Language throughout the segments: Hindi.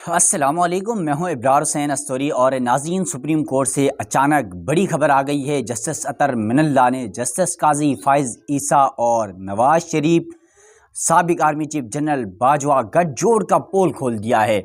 अस्सलामुअलैकुम, मैं हूं इब्रार हुसैन अस्तोरी और नाज़रीन, सुप्रीम कोर्ट से अचानक बड़ी खबर आ गई है। जस्टिस अतर मिनल्ला ने जस्टिस काजी फ़ाइज़ ईसा और नवाज शरीफ, साबिक आर्मी चीफ जनरल बाजवा गठजोड़ का पोल खोल दिया है।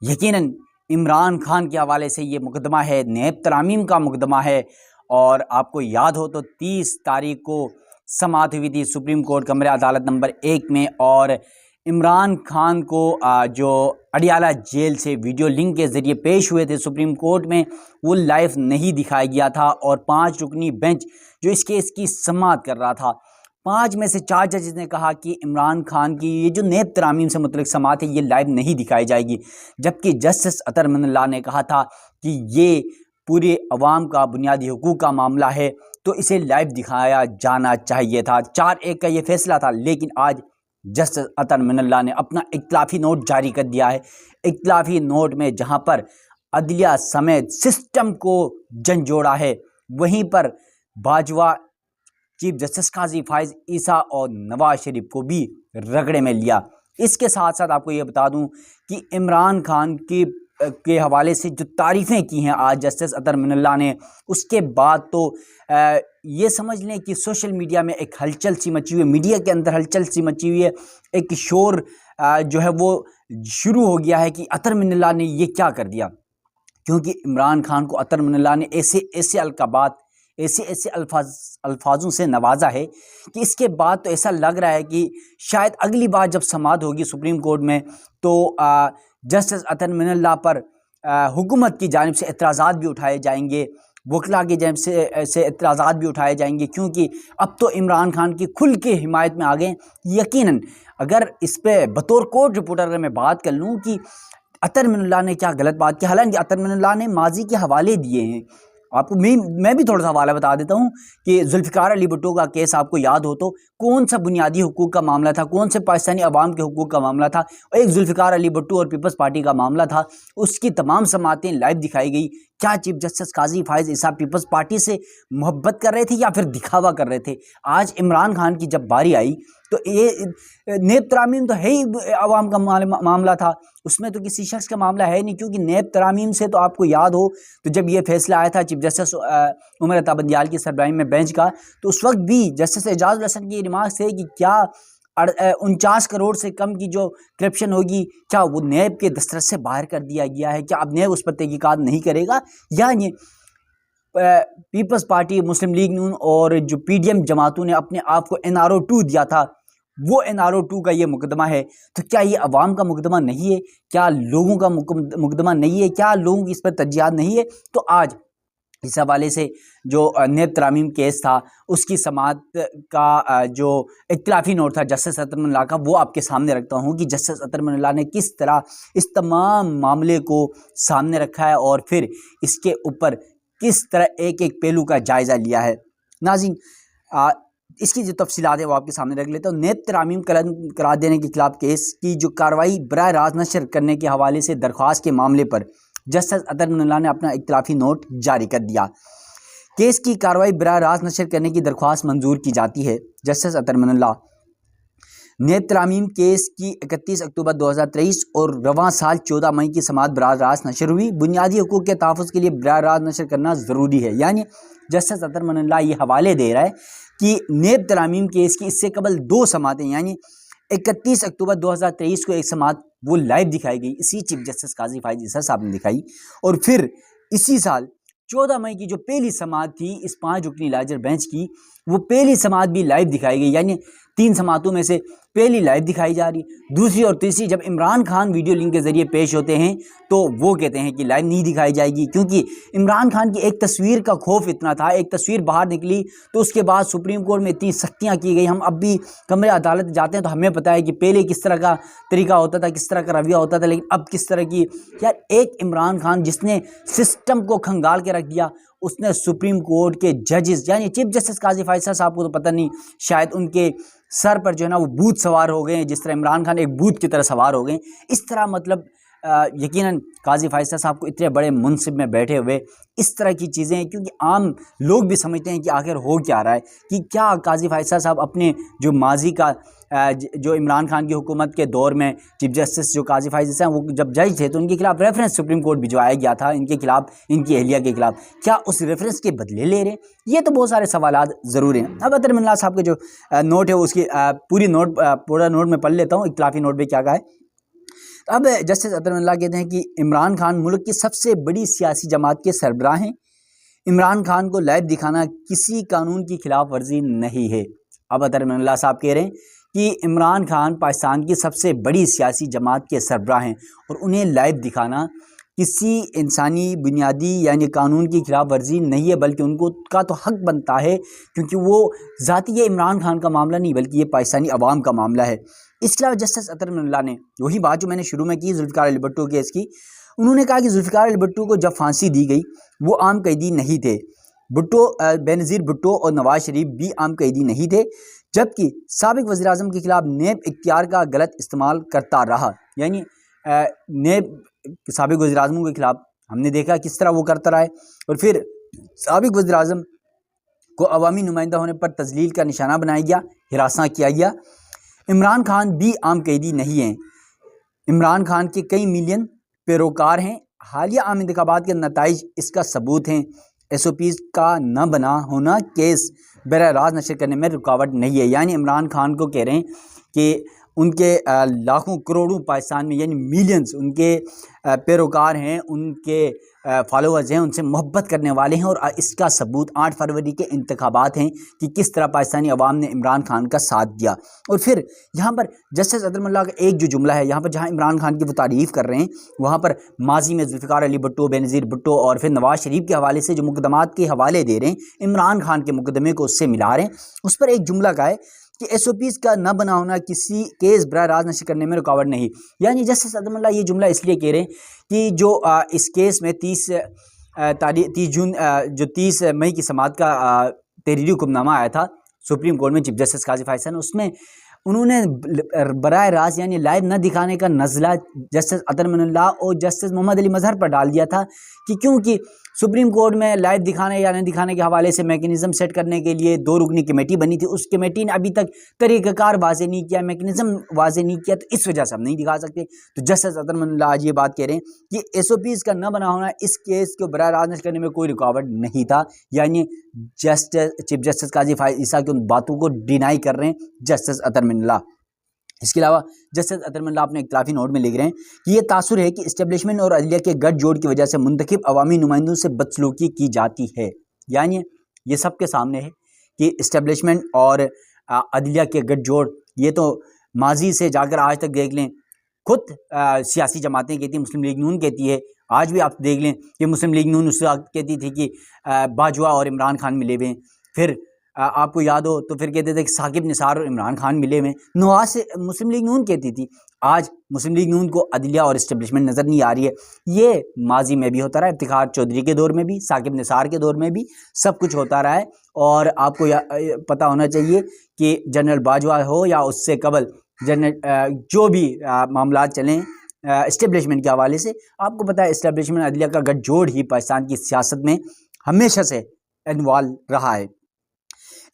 यकीनन इमरान खान के हवाले से ये मुकदमा है, नेब तरामीम का मुकदमा है। और आपको याद हो तो 30 तारीख को समाअत हुई थी सुप्रीम कोर्ट कमरे अदालत नंबर 1 में, और इमरान खान को जो अडियाला जेल से वीडियो लिंक के ज़रिए पेश हुए थे सुप्रीम कोर्ट में, वो लाइव नहीं दिखाया गया था। और 5 रुकनी बेंच जो इस केस की समाअत कर रहा था, 5 में से 4 जजेस ने कहा कि इमरान खान की ये जो नेब तरामीम से मुतल्लिक समाअत है ये लाइव नहीं दिखाई जाएगी, जबकि जस्टिस अतर मिनल्ला ने कहा था कि ये पूरे अवाम का बुनियादी हुकूक का मामला है तो इसे लाइव दिखाया जाना चाहिए था। 4-1 का ये फैसला था, लेकिन आज जस्टिस अतर मिनल्ला ने अपना इख्तिलाफी नोट जारी कर दिया है। इख्तिलाफी नोट में जहां पर अदलिया समेत सिस्टम को झंझोड़ा है, वहीं पर बाजवा, चीफ जस्टिस काजी फ़ाइज़ ईसा और नवाज शरीफ को भी रगड़े में लिया। इसके साथ साथ आपको ये बता दूं कि इमरान खान के हवाले से जो तारीफ़ें की हैं आज जस्टिस अतर मिनल्ला ने, उसके बाद तो ये समझ लें कि सोशल मीडिया में एक हलचल सी मची हुई है, मीडिया के अंदर हलचल सी मची हुई है। एक शोर जो है वो शुरू हो गया है कि अतर मिनल्ला ने ये क्या कर दिया, क्योंकि इमरान खान को अतर मिनल्ला ने ऐसे अलकाबात, ऐसे अल्फाजों से नवाजा है कि इसके बाद तो ऐसा लग रहा है कि शायद अगली बार जब समाअत होगी सुप्रीम कोर्ट में तो जस्टिस अतर मिनल्ला पर हुकूमत की जानिब से एतराज़ात भी उठाए जाएंगे, वकला की जानिब से एतराज़ात भी उठाए जाएंगे, क्योंकि अब तो इमरान खान की खुल के हिमायत में आ गए। यकीनन अगर इस पर बतौर कोर्ट रिपोर्टर अगर मैं बात कर लूँ कि अतर मिनल्ला ने क्या गलत बात की, हालांकि अतर मिनल्ला ने माजी के हवाले दिए हैं। आपको मैं भी थोड़ा सा हवाला बता देता हूँ कि जुल्फ़िकार अली भुट्टो का केस आपको याद हो तो कौन सा बुनियादी हुकूक का मामला था, कौन से पाकिस्तानी अवाम के हुकूक का मामला था, एक जुल्फ़िकार अली भुट्टो और पीपल्स पार्टी का मामला था। उसकी तमाम समाअतें लाइव दिखाई गई। क्या चीफ जस्टिस काजी फ़ाइज़ ईसा पीपल्स पार्टी से मोहब्बत कर रहे थे या फिर दिखावा कर रहे थे? आज इमरान खान की जब बारी आई तो ये नेब तरामीम तो है ही अवाम का मामला था, उसमें तो किसी शख्स का मामला है नहीं, क्योंकि नेब तरामीम से तो आपको याद हो तो जब ये फैसला आया था चीफ जस्टिस उमर अता बंदियाल की सरबराही में बेंच का, तो उस वक्त भी जस्टिस एजाज़ुल हसन की रिमार्क थे कि क्या 49 करोड़ से कम की जो करप्शन होगी क्या वो नेब के दस्तरस से बाहर कर दिया गया है, क्या अब नेब उस पर तहकीकात नहीं करेगा? या ये पीपल्स पार्टी, मुस्लिम लीग नून और जो पीडीएम जमातों ने अपने आप को NRO 2 दिया था, वो NRO 2 का ये मुकदमा है, तो क्या ये अवाम का मुकदमा नहीं है? क्या लोगों का मुकदमा नहीं है? क्या लोगों की इस पर तरजीहात नहीं है? तो आज इस हवाले से जो नेब तरामीम केस था उसकी समाअत का जो इख्तिलाफी नोट था जस्टिस अतर मिनल्ला का, वो आपके सामने रखता हूँ कि जस्टिस अतर मिनल्ला ने किस तरह इस तमाम मामले को सामने रखा है और फिर इसके ऊपर किस तरह एक एक पहलू का जायज़ा लिया है। नाज़रीन, इसकी जो तफसीलात है वो आपके सामने रख लेता हूँ। नेब तरामीम करार देने के खिलाफ केस की जो कार्रवाई बराह रास्त नशर करने के हवाले से दरख्वास्त के मामले पर जस्टिस अतर मिनल्ला ने अपना इख्तिलाफी नोट जारी कर दिया। केस की कार्रवाई बराह रास्त नशर करने की दरख्वास्त मंजूर की जाती है। जस्टिस अतर मिनल्ला नेब तरामीम केस की 31 अक्टूबर 2023 और रवां साल 14 मई की समाअत बराह रास्त नशर हुई। बुनियादी हुकूक के तहफ़्फ़ुज़ के लिए बराह रास्त नशर करना ज़रूरी है, यानी जस्टिस अतर मिनल्ला ये हवाले दे रहा है कि नेब तरामीम केस की इससे कबल 2 समाअतें, यानी 31 अक्टूबर 2023 को एक समाअत वो लाइव दिखाई गई, इसी चीफ जस्टिस काजी फ़ाइज़ ईसा साहब ने दिखाई, और फिर इसी साल 14 मई की जो पहली समाअत थी इस 5 रुकनी लार्जर बेंच की, वो पहली समाअत भी लाइव दिखाई गई। यानी 3 समाअतों में से पहली लाइव दिखाई जा रही, दूसरी और तीसरी जब इमरान खान वीडियो लिंक के ज़रिए पेश होते हैं तो वो कहते हैं कि लाइव नहीं दिखाई जाएगी, क्योंकि इमरान खान की एक तस्वीर का खौफ इतना था। एक तस्वीर बाहर निकली तो उसके बाद सुप्रीम कोर्ट में इतनी सख्तियाँ की गई। हम अब भी कमरे अदालत जाते हैं तो हमें पता है कि पहले किस तरह का तरीका होता था, किस तरह का रवैया होता था, लेकिन अब किस तरह की। यार, एक इमरान खान जिसने सिस्टम को खंगाल के रख दिया, उसने सुप्रीम कोर्ट के जजेस यानी चीफ जस्टिस काजी फ़ाइज़ साहब को तो पता नहीं, शायद उनके सर पर जो है ना वो भूत सवार हो गए, जिस तरह इमरान खान एक भूत की तरह सवार हो गए। इस तरह मतलब यकीनन काजी फ़ाइज़ साहब को इतने बड़े मुनसिब में बैठे हुए इस तरह की चीज़ें, क्योंकि आम लोग भी समझते हैं कि आखिर हो क्या रहा है, कि क्या काजी फ़ाइज़ साहब अपने जो माजी का जो इमरान खान की हुकूमत के दौर में चीफ जस्टिस जो काजी फ़ाइज़ हैं वो जब जज थे तो उनके खिलाफ रेफरेंस सुप्रीम कोर्ट भिजवाया गया था इनके खिलाफ, इनकी अहलिया के खिलाफ, क्या उस रेफरेंस के बदले ले रहे हैं? ये तो बहुत सारे सवालात ज़रूर हैं। अब अतर मिन्नाह साहब के जो नोट है उसकी पूरा नोट में पढ़ लेता हूँ, इख्तिलाफी नोट में क्या कहा है। अब जस्टिस अतर मिन्नाह कहते हैं कि इमरान खान मुल्क की सबसे बड़ी सियासी जमात के सरबराह हैं। इमरान खान को लाइव दिखाना किसी कानून की खिलाफ वर्जी नहीं है। अब अतर मिन्नाह साहब कह रहे हैं कि इमरान खान पाकिस्तान की सबसे बड़ी सियासी जमात के सरबराह हैं और उन्हें लाइव दिखाना किसी इंसानी बुनियादी यानी कानून की खिलाफ वर्जी नहीं है, बल्कि उनको का तो हक बनता है, क्योंकि वो ज़ाती ये इमरान खान का मामला नहीं बल्कि ये पाकिस्तानी अवाम का मामला है। इसके अलावा जस्टिस अतर मिन्नाह ने वही बात जो मैंने शुरू में की जुल्फ़िकार अली भुट्टो केस की, उन्होंने कहा कि जुल्फ़िकार अली भुट्टो को जब फांसी दी गई वो आम कैदी नहीं थे। बेनज़ीर भुट्टो और नवाज शरीफ भी आम कैदी नहीं थे, जबकि साबिक वज़ीर-ए-आज़म के खिलाफ नेब इख्तियार का गलत इस्तेमाल करता रहा। यानी नेब साबिक वज़ीर-ए-आज़म के खिलाफ हमने देखा किस तरह वो करता रहा है, और फिर साबिक वज़ीर-ए-आज़म को अवामी नुमाइंदा होने पर तज़लील का निशाना बनाया गया, हिरासा किया गया। इमरान खान भी आम कैदी नहीं हैं। इमरान खान के कई मिलियन पैरोकार हैं। हालिया आम इंतखाबात के नताइज इसका सबूत हैं। SOPs का न बना होना केस बराह रास्त नशर करने में रुकावट नहीं है। यानी इमरान खान को कह रहे हैं कि उनके लाखों करोड़ों पाकिस्तान में यानी मिलियंस उनके पैरोकार हैं, उनके फॉलोअर्स हैं, उनसे मोहब्बत करने वाले हैं, और इसका सबूत 8 फरवरी के इंतखाबात हैं कि किस तरह पाकिस्तानी अवाम ने इमरान खान का साथ दिया। और फिर यहाँ पर जस्टिस अतर मिन्नाह का एक जो जुमला है यहाँ पर, जहाँ इमरान खान की वो तारीफ़ कर रहे हैं, वहाँ पर माजी में जुल्फ़िकार अली भुट्टो, बेनज़ीर भुट्टो और फिर नवाज शरीफ के हवाले से जो मुकदमात के हवाले दे रहे हैं, इमरान खान के मुकदमे को उससे मिला रहे हैं। उस पर एक जुमला का है कि SOPs का न बना होना किसी केस बराह रास्त नशर करने में रुकावट नहीं। यानी जस्टिस अतर मिन्नाह ये जुमला इसलिए कह रहे हैं कि जो इस केस में 30 मई की समाअत का तहरीरी हुक्मनामा आया था सुप्रीम कोर्ट में चीफ जस्टिस काजी फ़ाइज़ साहब ने, उसमें उन्होंने बराह रास्त यानी लाइव न दिखाने का नज़ला जस्टिस अतर मिन्नाह और जस्टिस मोहम्मद अली मज़हर पर डाल दिया था कि क्योंकि सुप्रीम कोर्ट में लाइव दिखाने या नहीं दिखाने के हवाले से मैकेनिज़्म सेट करने के लिए 2 रुकनी कमेटी बनी थी। उस कमेटी ने अभी तक तरीक़ाकार वाज़े नहीं किया, मैकेनिज़्म वाज़े नहीं किया, तो इस वजह से हम नहीं दिखा सकते। तो जस्टिस अतर मिन्नाह आज ये बात कह रहे हैं कि SOPs का न बना होना इस केस को बराह रास्त नशर करने में कोई रुकावट नहीं था। यानी चीफ जस्टिस काजी फ़ाइज़ की उन बातों को डिनाई कर रहे हैं जस्टिस अतर मिन्नाह। इसके अलावा जस्टिस अतर मिन्नाह अपने इख्तिलाफी नोट में लिख रहे हैं कि ये तासुर है कि इस्टेब्लिशमेंट और अदलिया के गठजोड़ की वजह से मुंतखब अवामी नुमाइंदों से बदसलूकी की जाती है। यानी ये सबके सामने है कि इस्टेब्लिशमेंट और अदलिया के गठजोड़, ये तो माजी से जाकर आज तक देख लें, खुद सियासी जमातें कहती हैं, मुस्लिम लीग नून कहती है, आज भी आप देख लें कि मुस्लिम लीग नून उस वक्त कहती थी कि बाजवा और इमरान खान मिले हुए हैं। फिर आपको याद हो तो फिर कहते थे कि साकिब निसार और इमरान खान मिले हुए। नवाज से मुस्लिम लीग नून कहती थी, आज मुस्लिम लीग नून को अदलिया और इस्टेब्लिशमेंट नज़र नहीं आ रही है। ये माजी में भी होता रहा है, इफ्तिखार चौधरी के दौर में भी, साकिब निसार के दौर में भी, सब कुछ होता रहा है। और आपको पता होना चाहिए कि जनरल बाजवा हो या उससे कबल जनरल जो भी मामला चलें इस्टेब्लिशमेंट के हवाले से, आपको पता है इस्टेब्लिशमेंट अदलिया का गठजोड़ ही पाकिस्तान की सियासत में हमेशा से इन्वॉल्व रहा है।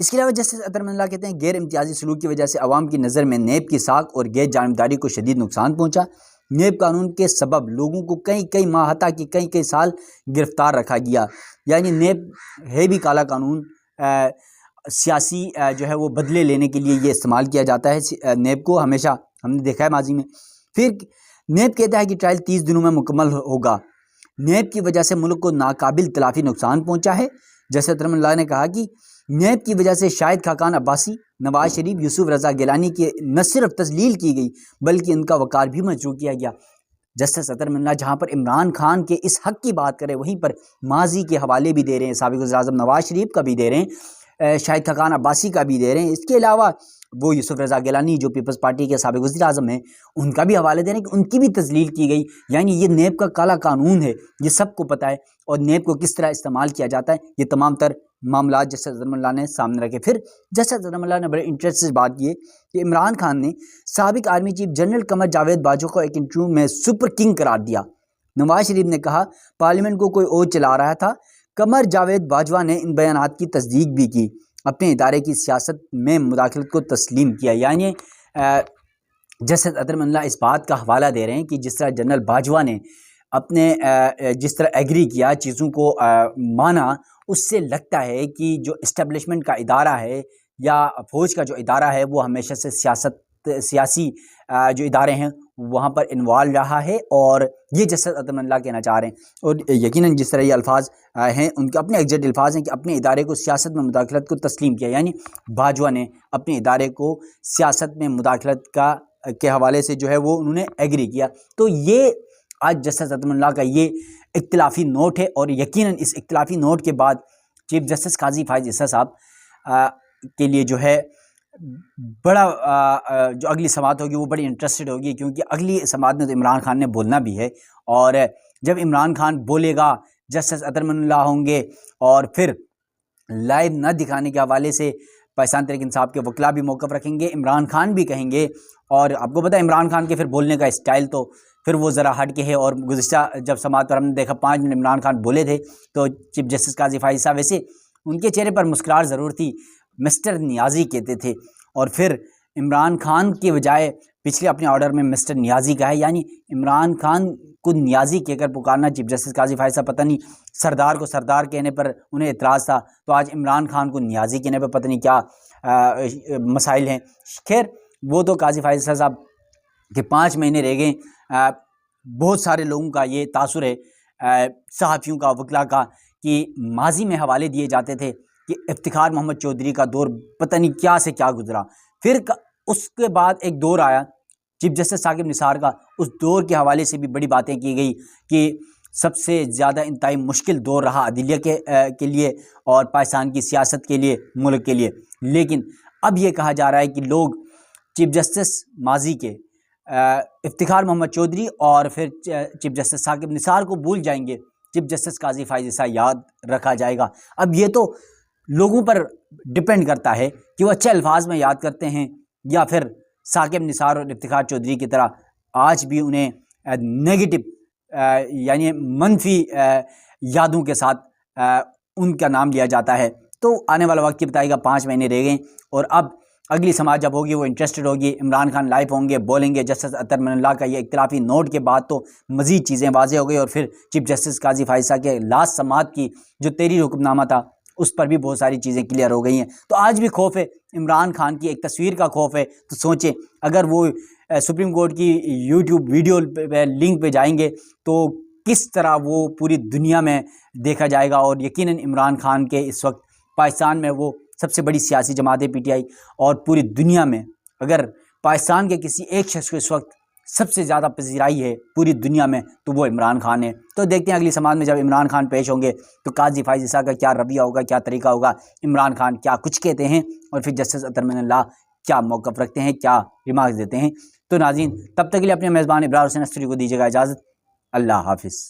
इसके अलावा जस्टिस अतर मिन्नाह कहते हैं गैर इम्तियाजी सलूक की वजह से अवाम की नज़र में नेब की साख और गैर जानबदारी को शदीद नुकसान पहुँचा। नेब कानून के सबब लोगों को कई माह हता कि कई साल गिरफ्तार रखा गया। यानी नेब है भी काला कानून, सियासी जो है वो बदले लेने के लिए ये इस्तेमाल किया जाता है। नेब को हमेशा हमने देखा है माजी में। फिर नेब कहता है कि ट्रायल 30 दिनों में मुकम्मल होगा। नेब की वजह से मुल्क को नाकाबिल तलाफी नुकसान पहुँचा है। जैसे अतर मिन्नाह ने कहा कि नेब की वजह से शाहिद खाकान अब्बासी, नवाज शरीफ, यूसुफ रज़ा गिलानी की न सिर्फ तस्लील की गई बल्कि इनका वकार भी मजरूह किया गया। जस्टिस अतर मिन्नाह जहाँ पर इमरान खान के इस हक़ की बात करें, वहीं पर माजी के हवाले भी दे रहे हैं, साबिक़ वज़ीर-ए-आज़म नवाज शरीफ का भी दे रहे हैं, शाहिद खाकान अब्बासी का भी दे रहे हैं। इसके अलावा वो यूसुफ रज़ा गिलानी जो पीपल्स पार्टी के साबिक़ वज़ीर-ए-आज़म हैं, उनका भी हवाले दे रहे हैं कि उनकी भी तज़लील की गई। यानी ये नेब का काला कानून है, ये सबको पता है, और नेब को किस तरह इस्तेमाल किया जाता है, ये तमाम तर मामलात जस्टिस अज़हरुल्लाह ने सामने रखे। फिर जस्टिस अज़हरुल्लाह ने बड़े इंटरेस्ट से बात की कि इमरान खान ने साबिक़ army chief general Qamar Javed Bajwa को एक इंटरव्यू में सुपर किंग करार दिया। नवाज शरीफ ने कहा पार्लियामेंट को कोई और चला रहा था। कमर जावेद बाजवा ने इन बयानात की तस्दीक भी की, अपने इदारे की सियासत में मुदाखलत को तस्लीम किया। यानी जस्टिस अतरमल्ला इस बात का हवाला दे रहे हैं कि जिस तरह जनरल बाजवा ने अपने जिस तरह एग्री किया, चीज़ों को माना, उससे लगता है कि जो इस्टेब्लिशमेंट का इदारा है या फ़ौज का जो इदारा है वो हमेशा से सियासी जो इदारे हैं वहाँ पर इन्वॉल्व रहा है, और ये जस्टिस अतरमल्ला कहना चाह रहे हैं। और यकीनन जिस तरह ये अल्फाज हैं उनके अपने एग्जैक्ट अल्फाज हैं कि अपने इदारे को सियासत में मुदाखलत को तस्लीम किया। यानी बाजवा ने अपने इदारे को सियासत में मुदाखलत के हवाले से जो है वो उन्होंने एग्री किया। तो ये आज जस्टिस अतरमल्ला का ये इख्तिलाफी नोट है, और यकीनन इस इख्तिलाफी नोट के बाद चीफ जस्टिस काजी फाइज़ ईसा साहब के लिए जो है बड़ा जो अगली समात होगी वो बड़ी इंटरेस्टेड होगी, क्योंकि अगली समात में तो इमरान खान ने बोलना भी है, और जब इमरान खान बोलेगा जस्टिस अतरमल्ला होंगे, और फिर लाइव न दिखाने के हवाले से पाकिस्तान तहरीक इंसाफ के वकला भी मौक़िफ़ रखेंगे, इमरान खान भी कहेंगे। और आपको पता है इमरान खान के फिर बोलने का स्टाइल तो फिर वो ज़रा हट के है, और गुज़िश्ता जब समात पर हमने देखा 5 मिनट इमरान खान बोले थे तो चीफ जस्टिस काजी फाइज़ साहब वैसे उनके चेहरे पर मुस्कुराहट ज़रूर थी, मिस्टर नियाज़ी कहते थे, और फिर इमरान खान के बजाय पिछले अपने ऑर्डर में मिस्टर नियाज़ी का है। यानी इमरान खान को नियाज़ी कहकर पुकारना चीफ जस्टिस काजी फाइज़ साहब, पता नहीं सरदार को सरदार कहने पर उन्हें एतराज़ था, तो आज इमरान खान को नियाज़ी कहने पर पता नहीं क्या मसाइल हैं। खैर वो तो काजी फाइज़ साहब के 5 महीने रह गए। बहुत सारे लोगों का ये तासुर है, सहाफ़ियों का, वकला का, कि माजी में हवाले दिए जाते थे कि इफ्तिखार मोहम्मद चौधरी का दौर पता नहीं क्या से क्या गुजरा, फिर उसके बाद एक दौर आया चीफ जस्टिस साकिब निसार का, उस दौर के हवाले से भी बड़ी बातें की गई कि सबसे ज़्यादा इंतहाई मुश्किल दौर रहा अदलिया के लिए और पाकिस्तान की सियासत के लिए, मुल्क के लिए। लेकिन अब ये कहा जा रहा है कि लोग चीफ जस्टिस माजी के इफ्तिखार मोहम्मद चौधरी और फिर चीफ जस्टिस साकिब निसार को भूल जाएंगे, चीफ जस्टिस काजी फाइज़ ईसा याद रखा जाएगा। अब ये तो लोगों पर डिपेंड करता है कि वो अच्छे अल्फाज में याद करते हैं या फिर साकिब निसार और इफ्तिखार चौधरी की तरह आज भी उन्हें नेगेटिव यानी मनफी यादों के साथ उनका नाम लिया जाता है। तो आने वाला वक्त ही बताएगा, 5 महीने रह गए, और अब अगली समाज जब होगी वो इंटरेस्टेड होगी, इमरान खान लाइव होंगे, बोलेंगे। जस्टिस अतरमल्ला का ये इख्तिलाफी नोट के बाद तो मज़ीद चीज़ें वाज़ेह हो गई, और फिर चीफ जस्टिस काजी फाइज़ साहब के लास्ट समात की जो तहरीर हुक्मनामा था उस पर भी बहुत सारी चीज़ें क्लियर हो गई हैं। तो आज भी खौफ है, इमरान खान की एक तस्वीर का खौफ है। तो सोचें अगर वो सुप्रीम कोर्ट की यूट्यूब वीडियो पे लिंक पे जाएंगे तो किस तरह वो पूरी दुनिया में देखा जाएगा। और यकीनन इमरान खान के इस वक्त पाकिस्तान में वो सबसे बड़ी सियासी जमात है PTI, और पूरी दुनिया में अगर पाकिस्तान के किसी एक शख्स को इस वक्त सबसे ज़्यादा पजीराई है पूरी दुनिया में तो वो इमरान खान है। तो देखते हैं अगली समाज में जब इमरान खान पेश होंगे तो काजी फाइज़ ईसा का क्या रवैया होगा, क्या तरीका होगा, इमरान खान क्या कुछ कहते हैं, और फिर जस्टिस अतरमल्ला क्या मौक़िफ़ रखते हैं, क्या रिमार्क्स देते हैं। तो नाज़रीन तब तक के लिए अपने मेज़बान इब्रार हुसैन अस्तरी को दीजिएगा इजाज़त। अल्लाह हाफिज़।